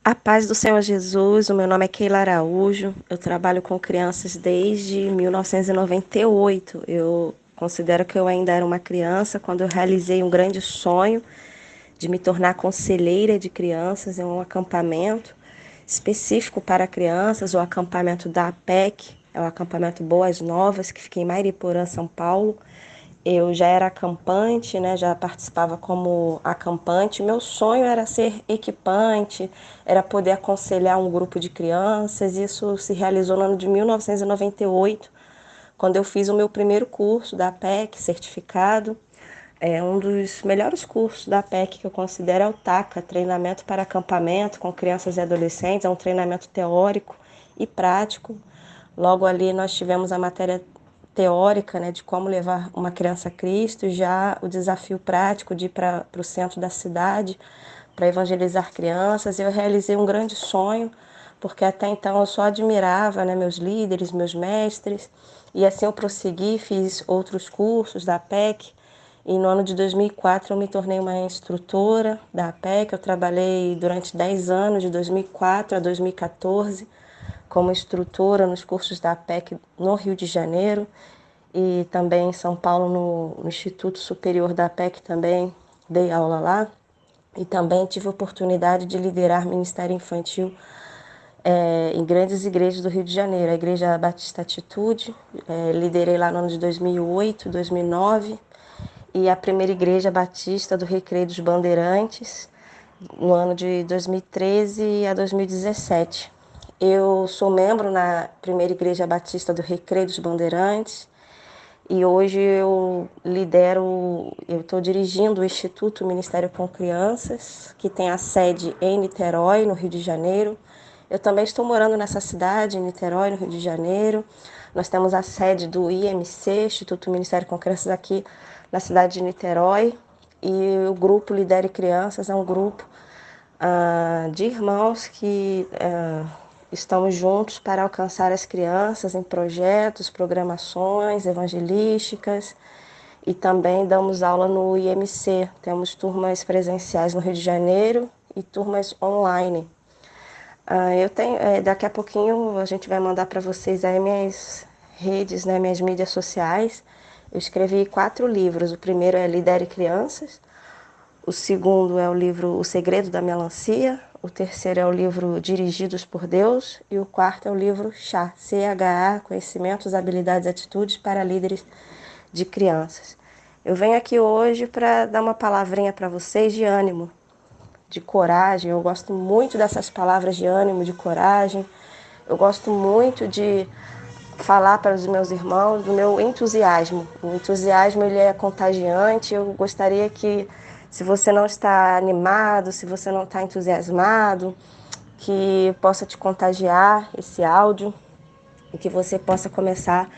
A paz do Senhor Jesus, o meu nome é Keila Araújo, eu trabalho com crianças desde 1998. Eu considero que eu ainda era uma criança quando eu realizei um grande sonho de me tornar conselheira de crianças em um acampamento específico para crianças, o acampamento da APEC, é o acampamento Boas Novas, que fica em Mariporã, São Paulo. Eu já era acampante, né? Já participava como acampante. Meu sonho era ser equipante, era poder aconselhar um grupo de crianças. Isso se realizou no ano de 1998, quando eu fiz o meu primeiro curso da APEC, certificado. É um dos melhores cursos da APEC que eu considero é o TACA, Treinamento para Acampamento com Crianças e Adolescentes. É um treinamento teórico e prático. Logo ali nós tivemos a matéria teórica, né, de como levar uma criança a Cristo, e já o desafio prático de ir para o centro da cidade para evangelizar crianças. Eu realizei um grande sonho, porque até então eu só admirava, né, meus líderes, meus mestres, e assim eu prossegui, fiz outros cursos da APEC, e no ano de 2004 eu me tornei uma instrutora da APEC. Eu trabalhei durante 10 anos, de 2004 a 2014, como instrutora nos cursos da APEC no Rio de Janeiro e também em São Paulo, no Instituto Superior da APEC também dei aula lá. E também tive a oportunidade de liderar ministério infantil em grandes igrejas do Rio de Janeiro. A Igreja Batista Atitude, liderei lá no ano de 2008, 2009, e a primeira Igreja Batista do Recreio dos Bandeirantes, no ano de 2013 a 2017. Eu sou membro na primeira Igreja Batista do Recreio dos Bandeirantes e hoje eu estou dirigindo o Instituto Ministério com Crianças, que tem a sede em Niterói, no Rio de Janeiro. Eu também estou morando nessa cidade, em Niterói, no Rio de Janeiro. Nós temos a sede do IMC, Instituto Ministério com Crianças, aqui na cidade de Niterói. E o grupo Lidere Crianças é um grupo de irmãos que estamos juntos para alcançar as crianças em projetos, programações evangelísticas, e também damos aula no IMC. Temos turmas presenciais no Rio de Janeiro e turmas online. Daqui a pouquinho a gente vai mandar para vocês aí minhas redes, né, minhas mídias sociais. Eu escrevi 4 livros. O primeiro é Lidere Crianças. O segundo é o livro O Segredo da Melancia. O terceiro é o livro Dirigidos por Deus. E o quarto é o livro CHA, CHA, Conhecimentos, Habilidades e Atitudes para Líderes de Crianças. Eu venho aqui hoje para dar uma palavrinha para vocês de ânimo, de coragem. Eu gosto muito dessas palavras de ânimo, de coragem. Eu gosto muito de falar para os meus irmãos do meu entusiasmo. O entusiasmo, ele é contagiante. Eu gostaria que, se você não está animado, se você não está entusiasmado, que possa te contagiar esse áudio e que você possa começar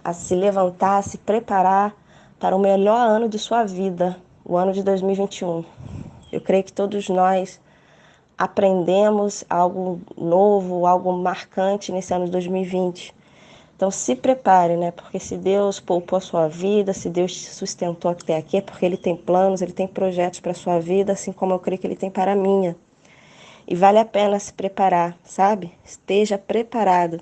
a se levantar, a se preparar para o melhor ano de sua vida, o ano de 2021. Eu creio que todos nós aprendemos algo novo, algo marcante nesse ano de 2020. Então se prepare, né? Porque se Deus poupou a sua vida, se Deus te sustentou até aqui, é porque Ele tem planos, Ele tem projetos para a sua vida, assim como eu creio que Ele tem para a minha. E vale a pena se preparar, sabe? Esteja preparado.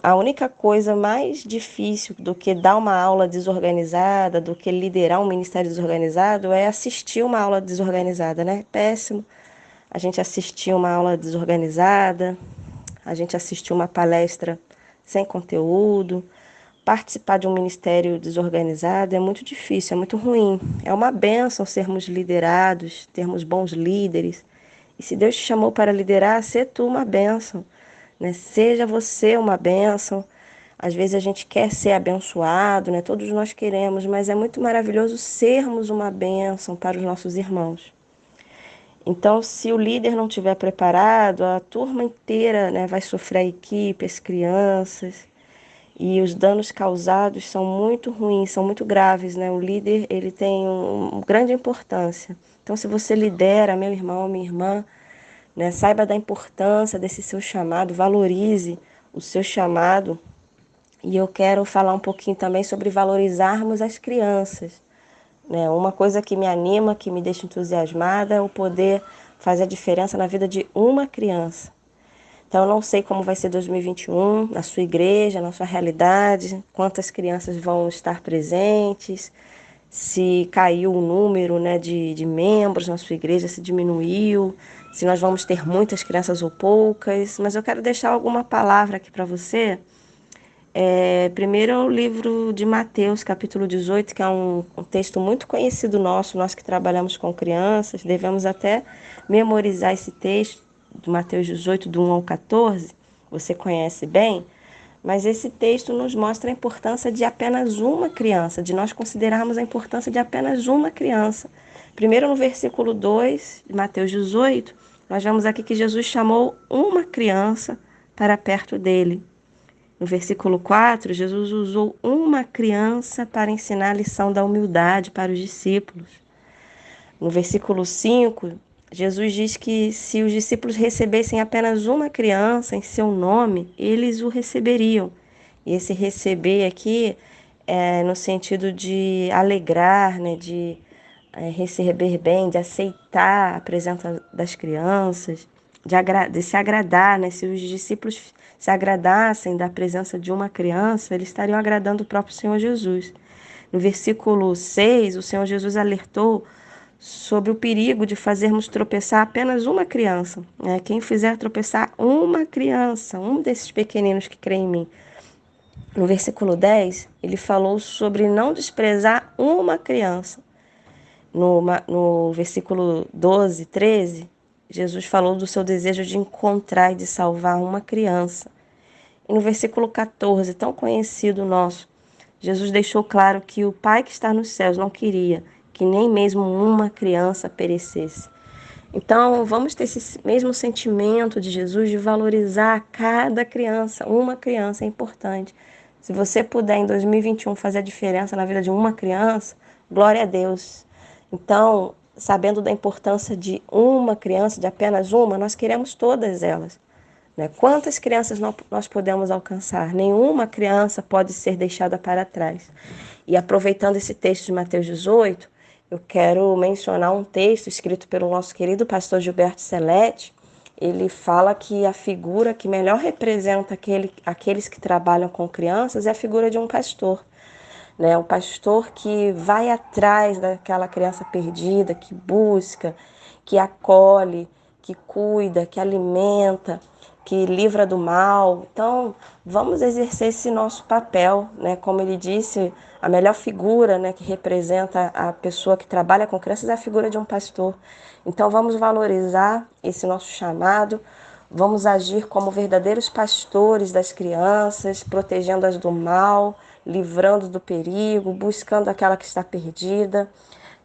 A única coisa mais difícil do que dar uma aula desorganizada, do que liderar um ministério desorganizado, é assistir uma aula desorganizada, né? Péssimo a gente assistir uma aula desorganizada, a gente assistir uma palestra sem conteúdo, participar de um ministério desorganizado é muito difícil, é muito ruim. É uma bênção sermos liderados, termos bons líderes. E se Deus te chamou para liderar, seja tu uma bênção, né? Seja você uma bênção. Às vezes a gente quer ser abençoado, né? Todos nós queremos, mas é muito maravilhoso sermos uma bênção para os nossos irmãos. Então, se o líder não estiver preparado, a turma inteira, né, vai sofrer, a equipe, as crianças, e os danos causados são muito ruins, são muito graves, né? O líder, ele tem uma grande importância. Então, se você lidera, meu irmão, minha irmã, né, saiba da importância desse seu chamado, valorize o seu chamado. E eu quero falar um pouquinho também sobre valorizarmos as crianças, né? Uma coisa que me anima, que me deixa entusiasmada, é o poder faz a diferença na vida de uma criança. Então, eu não sei como vai ser 2021 na sua igreja, na sua realidade, quantas crianças vão estar presentes, se caiu o número, né, de membros na sua igreja, se diminuiu, se nós vamos ter muitas crianças ou poucas. Mas eu quero deixar alguma palavra aqui para você. Primeiro é o livro de Mateus, capítulo 18, que é um texto muito conhecido nosso, nós que trabalhamos com crianças, devemos até memorizar esse texto, de Mateus 18, do 1 ao 14, você conhece bem, mas esse texto nos mostra a importância de apenas uma criança, de nós considerarmos a importância de apenas uma criança. Primeiro, no versículo 2 de Mateus 18, nós vemos aqui que Jesus chamou uma criança para perto dele. No versículo 4, Jesus usou uma criança para ensinar a lição da humildade para os discípulos. No versículo 5, Jesus diz que se os discípulos recebessem apenas uma criança em seu nome, eles o receberiam. E esse receber aqui é no sentido de alegrar, né, de receber bem, de aceitar a presença das crianças, de se agradar, né? Se os discípulos se agradassem da presença de uma criança, eles estariam agradando o próprio Senhor Jesus. No versículo 6, o Senhor Jesus alertou sobre o perigo de fazermos tropeçar apenas uma criança. Né? Quem fizer tropeçar uma criança, um desses pequeninos que crê em mim. No versículo 10, ele falou sobre não desprezar uma criança. No versículo 12, 13, Jesus falou do seu desejo de encontrar e de salvar uma criança. E no versículo 14, tão conhecido nosso, Jesus deixou claro que o Pai que está nos céus não queria que nem mesmo uma criança perecesse. Então, vamos ter esse mesmo sentimento de Jesus de valorizar cada criança. Uma criança é importante. Se você puder, em 2021, fazer a diferença na vida de uma criança, glória a Deus. Então, sabendo da importância de uma criança, de apenas uma, nós queremos todas elas. Né? Quantas crianças nós podemos alcançar? Nenhuma criança pode ser deixada para trás. E aproveitando esse texto de Mateus 18, eu quero mencionar um texto escrito pelo nosso querido pastor Gilberto Celete. Ele fala que a figura que melhor representa aqueles que trabalham com crianças é a figura de um pastor. Né? Um pastor que vai atrás daquela criança perdida, que busca, que acolhe, que cuida, que alimenta, que livra do mal. Então, vamos exercer esse nosso papel, né? Como ele disse, a melhor figura, né, que representa a pessoa que trabalha com crianças é a figura de um pastor. Então, vamos valorizar esse nosso chamado, vamos agir como verdadeiros pastores das crianças, protegendo-as do mal, livrando do perigo, buscando aquela que está perdida.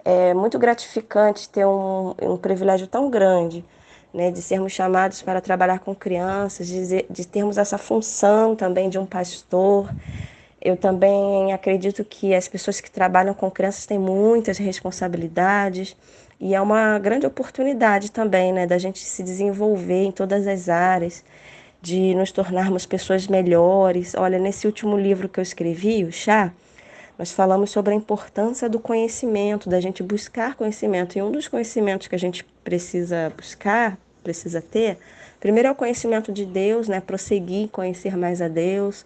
É muito gratificante ter um privilégio tão grande, né, de sermos chamados para trabalhar com crianças, de termos essa função também de um pastor. Eu também acredito que as pessoas que trabalham com crianças têm muitas responsabilidades e é uma grande oportunidade também, né, da gente se desenvolver em todas as áreas, de nos tornarmos pessoas melhores. Olha, nesse último livro que eu escrevi, o Chá, nós falamos sobre a importância do conhecimento, da gente buscar conhecimento. E um dos conhecimentos que a gente precisa buscar, precisa ter, primeiro é o conhecimento de Deus, né? Prosseguir, conhecer mais a Deus.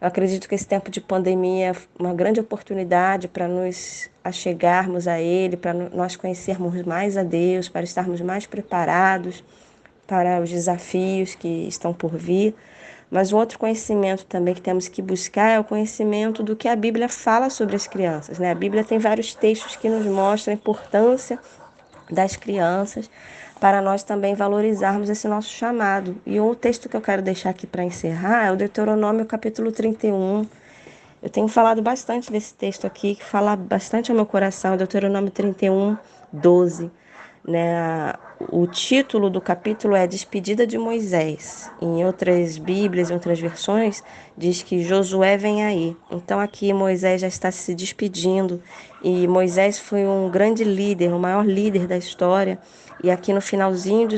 Eu acredito que esse tempo de pandemia é uma grande oportunidade para nos achegarmos a Ele, para nós conhecermos mais a Deus, para estarmos mais preparados para os desafios que estão por vir. Mas um outro conhecimento também que temos que buscar é o conhecimento do que a Bíblia fala sobre as crianças, né? A Bíblia tem vários textos que nos mostram a importância das crianças para nós também valorizarmos esse nosso chamado. E o texto que eu quero deixar aqui para encerrar é o Deuteronômio capítulo 31. Eu tenho falado bastante desse texto aqui, que fala bastante ao meu coração, Deuteronômio 31, 12. Né? O título do capítulo é Despedida de Moisés. Em outras Bíblias, em outras versões, diz que Josué vem aí. Então aqui Moisés já está se despedindo e Moisés foi um grande líder, o maior líder da história. E aqui no finalzinho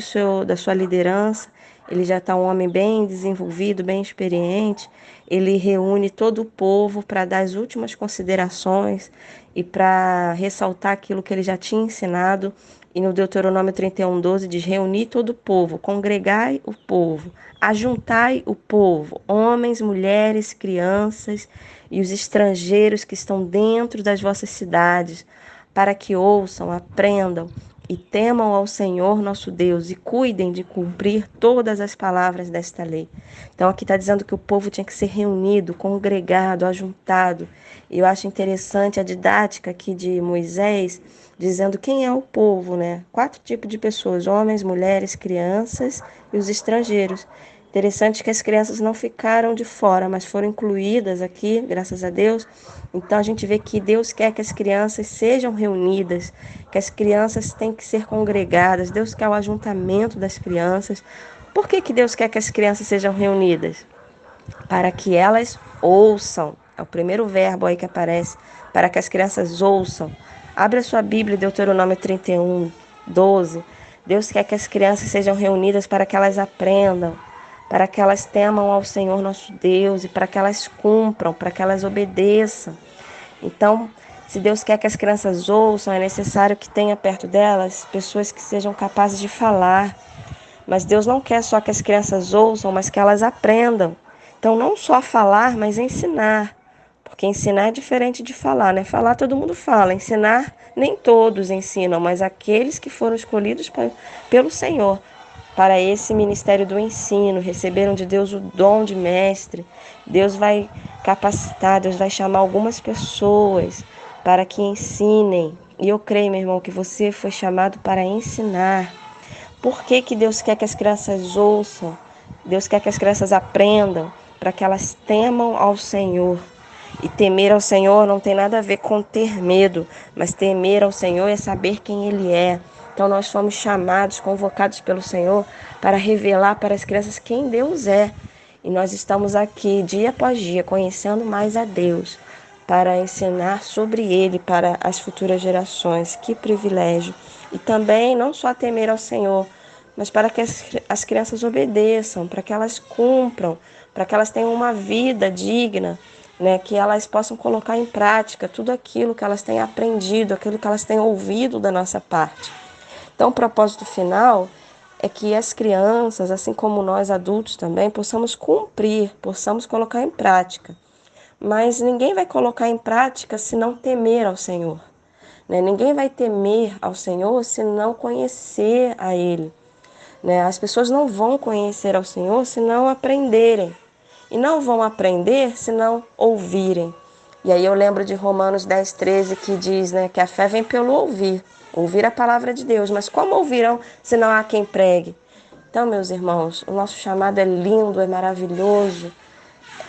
da sua liderança, ele já está um homem bem desenvolvido, bem experiente. Ele reúne todo o povo para dar as últimas considerações e para ressaltar aquilo que ele já tinha ensinado E no Deuteronômio 31:12 diz: reuni todo o povo, congregai o povo, ajuntai o povo, homens, mulheres, crianças e os estrangeiros que estão dentro das vossas cidades, para que ouçam, aprendam e temam ao Senhor nosso Deus e cuidem de cumprir todas as palavras desta lei. Então aqui está dizendo que o povo tinha que ser reunido, congregado, ajuntado. E eu acho interessante a didática aqui de Moisés, dizendo quem é o povo, né? 4 tipos de pessoas: homens, mulheres, crianças e os estrangeiros. Interessante que as crianças não ficaram de fora, mas foram incluídas aqui, graças a Deus. Então a gente vê que Deus quer que as crianças sejam reunidas, que as crianças têm que ser congregadas. Deus quer o ajuntamento das crianças. Por que Deus quer que as crianças sejam reunidas? Para que elas ouçam. É o primeiro verbo aí que aparece. Para que as crianças ouçam. Abre a sua Bíblia, Deuteronômio 31:12. Deus quer que as crianças sejam reunidas para que elas aprendam, para que elas temam ao Senhor nosso Deus e para que elas cumpram, para que elas obedeçam. Então, se Deus quer que as crianças ouçam, é necessário que tenha perto delas pessoas que sejam capazes de falar. Mas Deus não quer só que as crianças ouçam, mas que elas aprendam. Então, não só falar, mas ensinar. Porque ensinar é diferente de falar, né? Falar todo mundo fala, ensinar nem todos ensinam, mas aqueles que foram escolhidos pelo Senhor para esse ministério do ensino, receberam de Deus o dom de mestre. Deus vai capacitar, Deus vai chamar algumas pessoas para que ensinem. E eu creio, meu irmão, que você foi chamado para ensinar. Por que Deus quer que as crianças ouçam? Deus quer que as crianças aprendam, para que elas temam ao Senhor. E temer ao Senhor não tem nada a ver com ter medo, mas temer ao Senhor é saber quem Ele é. Então nós fomos chamados, convocados pelo Senhor para revelar para as crianças quem Deus é. E nós estamos aqui dia após dia conhecendo mais a Deus, para ensinar sobre Ele para as futuras gerações. Que privilégio! E também não só temer ao Senhor, mas para que as crianças obedeçam, para que elas cumpram, para que elas tenham uma vida digna, né, que elas possam colocar em prática tudo aquilo que elas têm aprendido, aquilo que elas têm ouvido da nossa parte. Então, o propósito final é que as crianças, assim como nós adultos também, possamos cumprir, possamos colocar em prática. Mas ninguém vai colocar em prática se não temer ao Senhor, né? Ninguém vai temer ao Senhor se não conhecer a Ele, né? As pessoas não vão conhecer ao Senhor se não aprenderem. E não vão aprender se não ouvirem. E aí eu lembro de Romanos 10:13 que diz, né, que a fé vem pelo ouvir. Ouvir a palavra de Deus. Mas como ouvirão se não há quem pregue? Então, meus irmãos, o nosso chamado é lindo, é maravilhoso,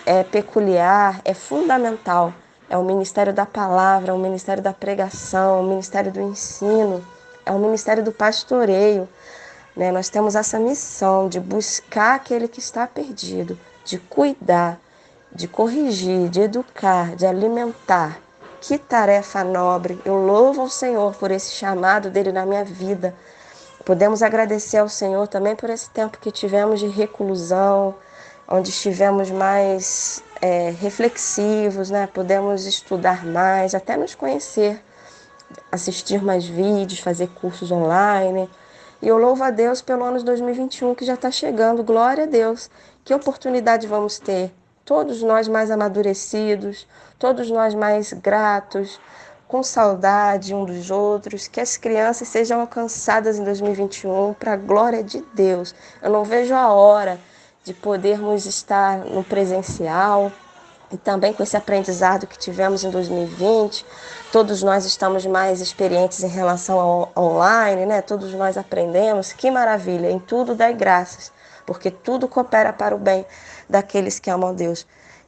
é peculiar, é fundamental. É o ministério da palavra, é o ministério da pregação, é o ministério do ensino, é o ministério do pastoreio, né? Nós temos essa missão de buscar aquele que está perdido, de cuidar, de corrigir, de educar, de alimentar. Que tarefa nobre! Eu louvo ao Senhor por esse chamado dele na minha vida. Podemos agradecer ao Senhor também por esse tempo que tivemos de reclusão, onde estivemos mais reflexivos, né? Podemos estudar mais, até nos conhecer, assistir mais vídeos, fazer cursos online. E eu louvo a Deus pelo ano de 2021 que já está chegando. Glória a Deus. Que oportunidade vamos ter? Todos nós mais amadurecidos, todos nós mais gratos, com saudade um dos outros. Que as crianças sejam alcançadas em 2021 para a glória de Deus. Eu não vejo a hora de podermos estar no presencial, e também com esse aprendizado que tivemos em 2020, todos nós estamos mais experientes em relação ao online, né? Todos nós aprendemos, que maravilha, em tudo dai graças, porque tudo coopera para o bem daqueles que amam a Deus.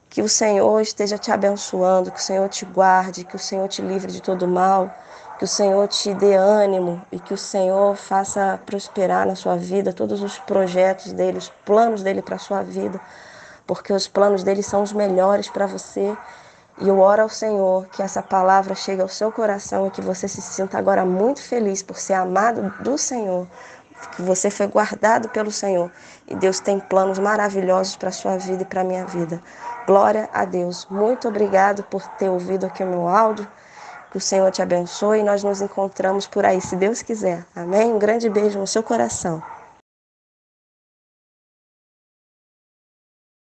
Que o Senhor esteja te abençoando, que o Senhor te guarde, que o Senhor te livre de todo mal, que o Senhor te dê ânimo e que o Senhor faça prosperar na sua vida todos os projetos dele, os planos dele para a sua vida, porque os planos dele são os melhores para você. E eu oro ao Senhor que essa palavra chegue ao seu coração e que você se sinta agora muito feliz por ser amado do Senhor, que você foi guardado pelo Senhor e Deus tem planos maravilhosos para a sua vida e para a minha vida. Glória a Deus. Muito obrigado por ter ouvido aqui o meu áudio. Que o Senhor te abençoe e nós nos encontramos por aí, se Deus quiser. Amém? Um grande beijo no seu coração.